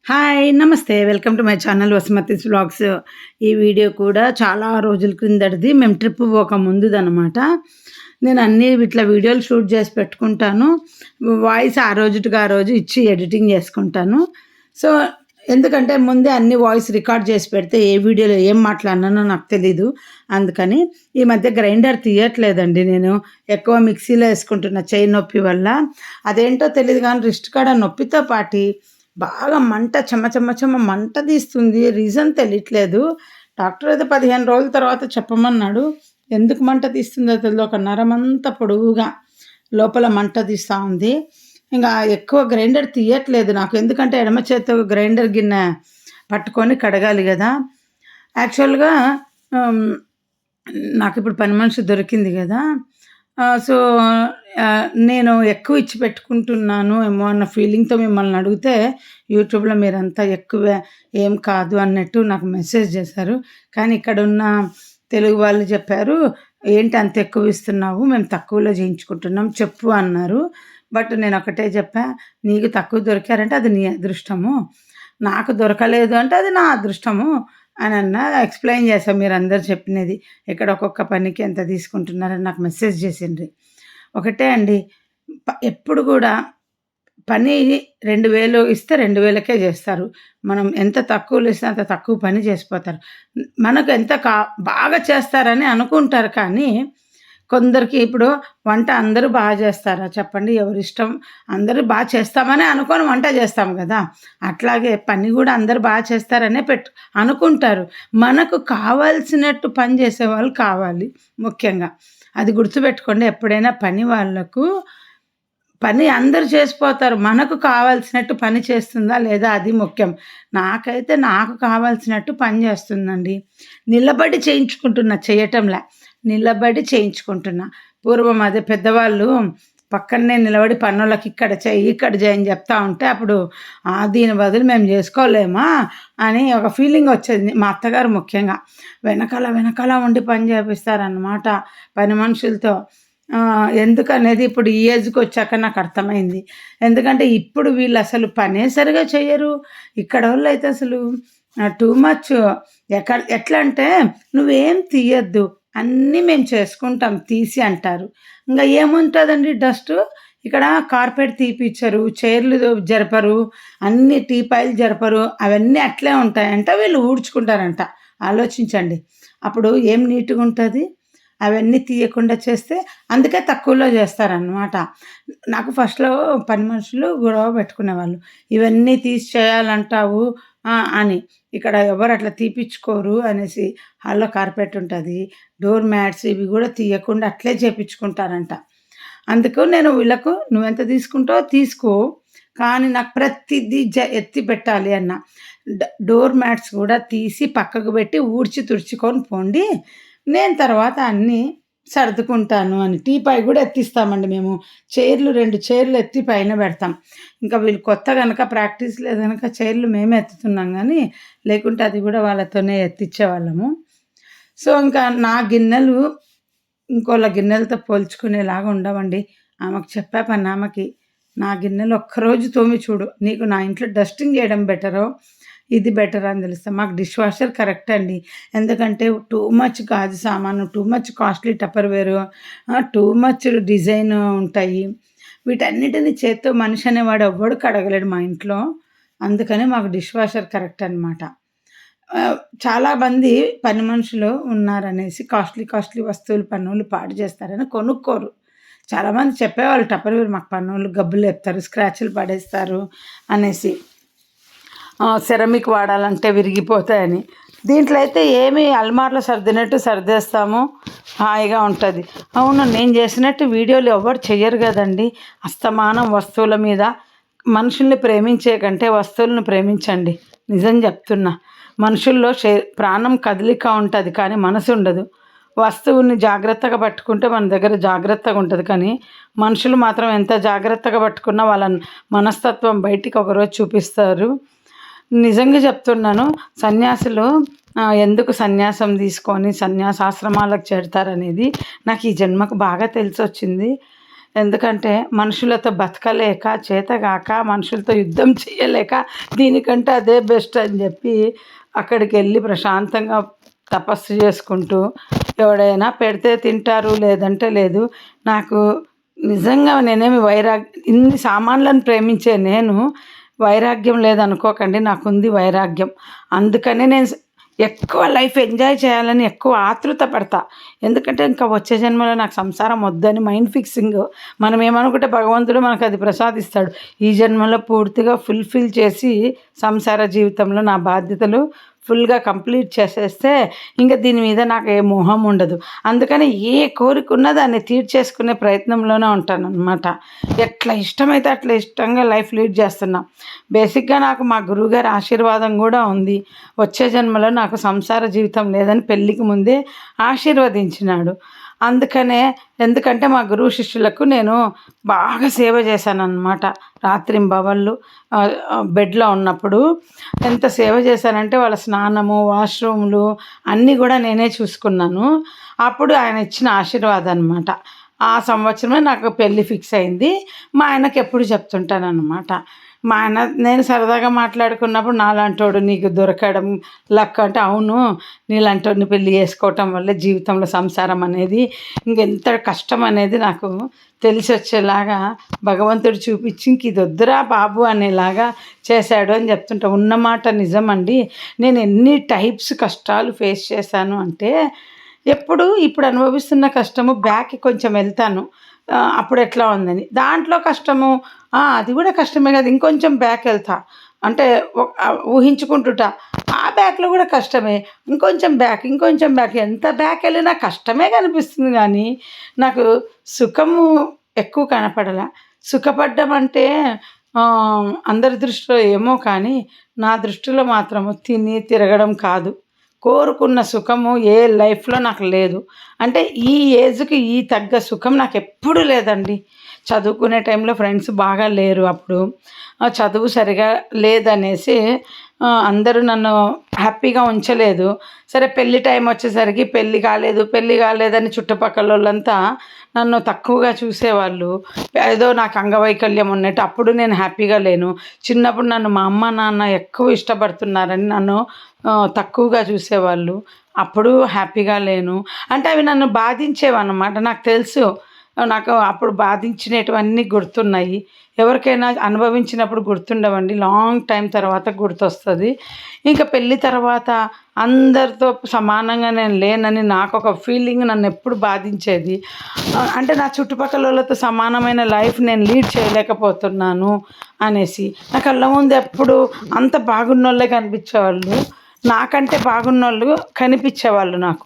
Hi! నమస్తే. Welcome to my channel Vasumathi's vlogs. ఈ video కూడా చాలా రోజుల క్రిందటిది. మేము ట్రిప్ పోక ముందుదనమాట. నేను అన్నీ ఇట్లా వీడియోలు షూట్ చేసి పెట్టుకుంటాను. వాయిస్ ఆ రోజుటికి ఆ రోజు ఇచ్చి ఎడిటింగ్ చేసుకుంటాను. సో, ఎందుకంటే ముందే అన్ని వాయిస్ రికార్డ్ చేసి పెడితే ఏ వీడియోలో ఏం మాట్లాడినానో నాకు తెలీదు. అందుకని ఈ మధ్య గ్రైండర్ తీయట్లేదండి నేను. ఎక్కువ మిక్సీలో వేసుకుంటున్న చెయ్యి నొప్పి వల్ల. అదేంటో తెలీదు కానీ రిస్ట్ కాడ నొప్పితో పాటి బాగా మంట చెమ్మ చెమ్మ చెమ్మ మంట తీస్తుంది. రీజన్ తెలియట్లేదు. డాక్టర్ అయితే 15 రోజుల తర్వాత చెప్పమన్నాడు. ఎందుకు మంట తీస్తుందో తెలీదు. ఒక నరమంతా పొడవుగా లోపల మంట తీస్తా ఉంది. ఇంగా ఎక్కువ గ్రైండర్ తీయట్లేదు నాకు. ఎందుకంటే ఎడమ చేత్తో గ్రైండర్ గిన్నె పట్టుకొని కడగాలి గదా! యాక్చువల్‌గా హ్మ్. నాకిప్పుడు పని మనిషి దొరికింది గదా! సో, నేను ఎక్కువ ఇచ్చి పెట్టుకుంటున్నాను ఏమో అన్న ఫీలింగ్‌తో మిమ్మల్ని అడిగితే, యూట్యూబ్‌లో మీరంతా ఎక్కువే ఏం కాదు అన్నట్టు నాకు మెసేజ్ చేశారు. కానీ ఇక్కడున్న తెలుగు వాళ్ళు చెప్పారు, "ఏంటి అంత ఎక్కువ ఇస్తున్నావు? మేము తక్కువలో చేయించుకుంటున్నాం చెప్పు" అన్నారు. బట్ నేనొకటే చెప్పా, "నీకు తక్కువ దొరికారంటే అది నీ అదృష్టము. నాకు దొరకలేదు అంటే అది నా అదృష్టము" అనన్నా. ఎక్స్‌ప్లెయిన్ చేశా మీరందరూ చెప్పినది. ఇక్కడ ఒక్కొక్క పనికి ఎంత తీసుకుంటున్నారని నాకు మెసేజ్ చేసిండ్రి. ఒకటే అండి, ఎప్పుడు గూడా పని 2000 ఇస్తే 2000కే జేస్తారు. మనం ఎంత తక్కువలో ఇస్తే అంత తక్కువ పని చేసిపోతారు. మనకు ఎంత బాగా చేస్తారని అనుకుంటారు కానీ, కొందరికి ఇప్పుడు వంట అందరూ చేస్తారా చెప్పండి? ఎవరిష్టం. అందరూ చేస్తామనే అనుకోని వంట చేస్తాం గదా! అట్లాగే పని గూడా అందరూ చేస్తారనే అనుకుంటారు. మనకు కావాల్సినట్టు పని చేసేవాళ్ళు కావాలి ముఖ్యంగా. అది గుర్తుపెట్టుకోండి. ఎప్పుడైనా పని వాళ్ళకు పని అందరూ చేసిపోతారు. మనకు కావాల్సినట్టు పని చేస్తుందా లేదా అది ముఖ్యం. నాకైతే నాకు కావాల్సినట్టు పని చేస్తుందండి. నిలబడి చేయించుకుంటున్నా, చేయటంలా. నిలబడి చేయించుకుంటున్నా. పూర్వం అదే పెద్దవాళ్ళు పక్కనే నిలబడి పనోళ్ళకి ఇక్కడ చెయ్యి, ఇక్కడ చెయ్యి అని చెప్తా ఉంటే అప్పుడు దీని బదులు మేము చేసుకోలేమా అని ఒక ఫీలింగ్ వచ్చేది. మా అత్తగారు ముఖ్యంగా వెనకాల ఉండి పని చేపిస్తారనమాట పని మనుషులతో. ఎందుకనేది ఇప్పుడు ఈ ఏజ్‌కొచ్చాక నాకర్థమైంది. ఎందుకంటే ఇప్పుడు వీళ్ళసలు పనే సరిగ్గా చెయ్యరు. ఇక్కడోళ్ళైతే అసలు టూ మచ్. ఎట్లా అంటే "నువ్వేం తీయొద్దు. అన్నీ మేము చేసుకుంటాం తీసి" అంటారు. ఇంగ ఏముంటదండి డస్టు. ఇక్కడ కార్పెట్ తీపిచ్చరు, చైర్లు జరపరు, అన్ని టీపాయిలు జరపరు. అవన్నీ అట్లే ఉంటాయంట. వీళ్ళు ఊడ్చుకుంటారంట. ఆలోచించండి. అప్పుడు ఏం నీట్‌గుంటది? అవన్నీ తీయకుండా చేస్తే అందుకే తక్కువలో చేస్తారనమాట. నాకు ఫస్ట్‌లో పని మనుషులు గొడవ పెట్టుకునేవాళ్ళు. "ఇవన్నీ తీసి చేయాలంటావు" అని. ఇక్కడ ఎవరు అట్లా తీపిచ్చుకోరు అనేసి. హాల్‌లో కార్పెట్ ఉంటది. డోర్ మ్యాట్స్ ఇవి గూడా తీయకుండా అట్లే చేపిచ్చుకుంటారంట. అందుకు నేను వీళ్ళకు "నువ్వెంత తీసుకుంటావో తీసుకో. కానీ నాకు ప్రతిదీ ఎత్తి పెట్టాలి" అన్నా. డోర్ మ్యాట్స్ గూడా తీసి పక్కకు పెట్టి ఊడ్చి తుడుచుకొని పోండి. నేను తర్వాత అన్నీ సర్దుకుంటాను అని. టీపాయ్ గూడా ఎత్తిస్తామండి మేము. 2 చైర్లు ఎత్తి పైన పెడతాం. ఇంకా వీళ్ళు కొత్త గనక ప్రాక్టీస్ లేదు గనక చైర్లు మేమే ఎత్తుతున్నాం గానీ, లేకుంటే అది గూడా వాళ్ళతోనే ఎత్తిచ్చేవాళ్ళము. సో, ఇంకా నా గిన్నెలు ఇంకోళ్ళ గిన్నెలతో పోల్చుకునేలాగా ఉండవండి. ఆమెకు చెప్పా పనామెకి, "నా గిన్నెలు ఒక్కరోజు తోమి చూడు. నీకు నా ఇంట్లో డస్టింగ్ చేయడం బెటరో, ఇది బెటరా అని తెలుస్తది." మాకు డిష్ వాషర్ కరెక్ట్ అండి. ఎందుకంటే టూ మచ్ గాజు సామాను, too much costly Tupperware, too much design ఉంటాయి. వీటన్నిటిని చేత్తో మనిషి అనేవాడు ఎవ్వడు కడగలేడు మా ఇంట్లో. అందుకని మాకు డిష్ వాషర్ కరెక్ట్ అనమాట. చాలామంది పని మనుషులు ఉన్నారనేసి కాస్ట్‌లీ వస్తువులు పనోళ్ళు పాడు చేస్తారని కొనుక్కోరు. చాలామంది చెప్పేవాళ్ళు టప్పర్‌వేర్ మాకు పనోళ్ళు గబ్బులేపుతారు, స్క్రాచ్‌లు పడేస్తారు అనేసి. సెరామిక్ వాడాలంటే విరిగిపోతాయని. దీంట్లో అయితే ఏమి అల్మార్‌లో సర్దినట్టు సర్దేస్తాము. హాయిగా ఉంటది. అవును, నేను చేసినట్టు వీడియోలు ఎవ్వరు చెయ్యరు గదండీ. అస్తమానం వస్తువుల మీద. మనుషుల్ని ప్రేమించే కంటే వస్తువులను ప్రేమించండి. నిజం చెప్తున్నా. మనుషుల్లో ప్రాణం కదలిక ఉంటది కానీ మనసు ఉండదు. వస్తువుని జాగ్రత్తగా పట్టుకుంటే మన దగ్గర జాగ్రత్తగా ఉంటది. కానీ మనుషులు మాత్రం ఎంత జాగ్రత్తగా పట్టుకున్నా వాళ్ళ మనస్తత్వం బయటికి ఒకరోజు చూపిస్తారు. నిజంగా చెప్తున్నాను. సన్యాసులు ఎందుకు సన్యాసం తీసుకొని సన్యాసాశ్రమాలకు చేరతారనేది నాకు ఈ జన్మకు బాగా తెలిసొచ్చింది. ఎందుకంటే మనుషులతో బతకలేక, చేతగాక, మనుషులతో యుద్ధం చేయలేక దీనికంటే అదే బెస్ట్ అని చెప్పి అక్కడికెళ్ళి ప్రశాంతంగా తపస్సు చేసుకుంటూ ఎవడైనా పెడితే తింటారు, లేదంటే లేదు. నాకు నిజంగా నేనేమి ఇన్ని సామాన్లను ప్రేమించే నేను వైరాగ్యం లేదనుకోకండి, నాకుంది వైరాగ్యం. అందుకనే నేను ఎక్కువ లైఫ్ ఎంజాయ్ చేయాలని ఎక్కువ ఆతృత పడతా. ఎందుకంటే ఇంకా వచ్చే జన్మలో నాకు సంసారం వద్దని మైండ్ ఫిక్సింగ్. మనం ఏమనుకుంటే భగవంతుడు మనకు అది ప్రసాదిస్తాడు. ఈ జన్మలో పూర్తిగా ఫుల్ఫిల్ చేసి సంసార జీవితంలో నా బాధ్యతలు ఫుల్గా కంప్లీట్ చేసేస్తే ఇంకా దీని మీద నాకు ఏ మోహం ఉండదు. అందుకని ఏ కోరిక ఉన్నా దాన్ని తీర్చేసుకునే ప్రయత్నంలోనే ఉంటానన్నమాట. ఎట్లా ఇష్టమైతే అట్లా ఇష్టంగా లైఫ్ లీడ్ చేస్తున్నా. బేసిక్గా నాకు మా గురువుగారి ఆశీర్వాదం కూడా ఉంది. వచ్చే జన్మలో నాకు సంసార జీవితం లేదని పెళ్ళికి ముందే ఆశీర్వదించినాడు. అందుకనే ఎందుకంటే మా గురువు శిష్యులకు నేను బాగా సేవ చేశానన్నమాట. రాత్రింబవళ్ళు బెడ్లో ఉన్నప్పుడు ఎంత సేవ చేశానంటే వాళ్ళ స్నానము, వాష్రూమ్లు అన్నీ కూడా నేనే చూసుకున్నాను. అప్పుడు ఆయన ఇచ్చిన ఆశీర్వాదం అనమాట. ఆ సంవత్సరమే నాకు పెళ్ళి ఫిక్స్ అయింది. మా ఆయనకి ఎప్పుడు చెప్తుంటానన్నమాట. మా ఆయన నేను సరదాగా మాట్లాడుకున్నప్పుడు నాలాంటోడు నీకు దొరకడం లక్ అంటే, అవును నీలాంటోడిని పెళ్ళి చేసుకోవటం వల్ల జీవితంలో సంసారం అనేది ఇంకెంత కష్టం అనేది నాకు తెలిసి వచ్చేలాగా భగవంతుడు చూపించి ఇంక ఇది వద్దురా బాబు అనేలాగా చేశాడు అని చెప్తుంటా. ఉన్నమాట నిజమండి. నేను ఎన్ని టైప్స్ కష్టాలు ఫేస్ చేశాను అంటే, ఇప్పుడు అనుభవిస్తున్న కష్టము బ్యాక్కి కొంచెం వెళ్తాను. అప్పుడు ఎట్లా ఉందని దాంట్లో కష్టము, అది కూడా కష్టమే కదా, ఇంకొంచెం బ్యాక్ వెళ్తా అంటే ఊహించుకుంటుటా ఆ బ్యాక్లో కూడా కష్టమే, ఇంకొంచెం బ్యాక్ ఎంత బ్యాక్ వెళ్ళినా కష్టమే కనిపిస్తుంది. కానీ నాకు సుఖము ఎక్కువ కనపడలా. సుఖపడ్డం అంటే అందరి దృష్టిలో ఏమో కానీ నా దృష్టిలో మాత్రము తిని తిరగడం కాదు. కోరుకున్న సుఖము ఏ లైఫ్లో నాకు లేదు. అంటే ఈ ఏజ్కి ఈ తగ్గ సుఖం నాకు ఎప్పుడూ లేదండి. చదువుకునే టైంలో ఫ్రెండ్స్ బాగా లేరు. అప్పుడు చదువు సరిగా లేదనేసి అందరూ నన్ను హ్యాపీగా ఉంచలేదు. సరే పెళ్ళి టైం వచ్చేసరికి పెళ్ళి కాలేదని చుట్టుపక్కల వాళ్ళంతా నన్ను తక్కువగా చూసేవాళ్ళు. ఏదో నాకు అంగవైకల్యం ఉన్నట్టు. అప్పుడు నేను హ్యాపీగా లేను. చిన్నప్పుడు నన్ను మా అమ్మ నాన్న ఎక్కువ ఇష్టపడుతున్నారని నన్ను తక్కువగా చూసేవాళ్ళు. అప్పుడు హ్యాపీగా లేను. అంటే అవి నన్ను బాధించేవన్నమాట. నాకు తెలుసు, నాకు అప్పుడు బాధించినటువన్నీ గుర్తున్నాయి. ఎవరికైనా అనుభవించినప్పుడు గుర్తుండవండి, లాంగ్ టైం తర్వాత గుర్తొస్తుంది. ఇంకా పెళ్ళి తర్వాత అందరితో సమానంగా నేను లేనని నాకు ఒక ఫీలింగ్ నన్ను ఎప్పుడు బాధించేది. అంటే నా చుట్టుపక్కల వాళ్ళతో సమానమైన లైఫ్ నేను లీడ్ చేయలేకపోతున్నాను అనేసి. నా కళ్ళ ముందు ఎప్పుడు అంత బాగున్నోళ్ళే కనిపించేవాళ్ళు, నాకంటే బాగున్నోళ్ళు కనిపించేవాళ్ళు నాకు.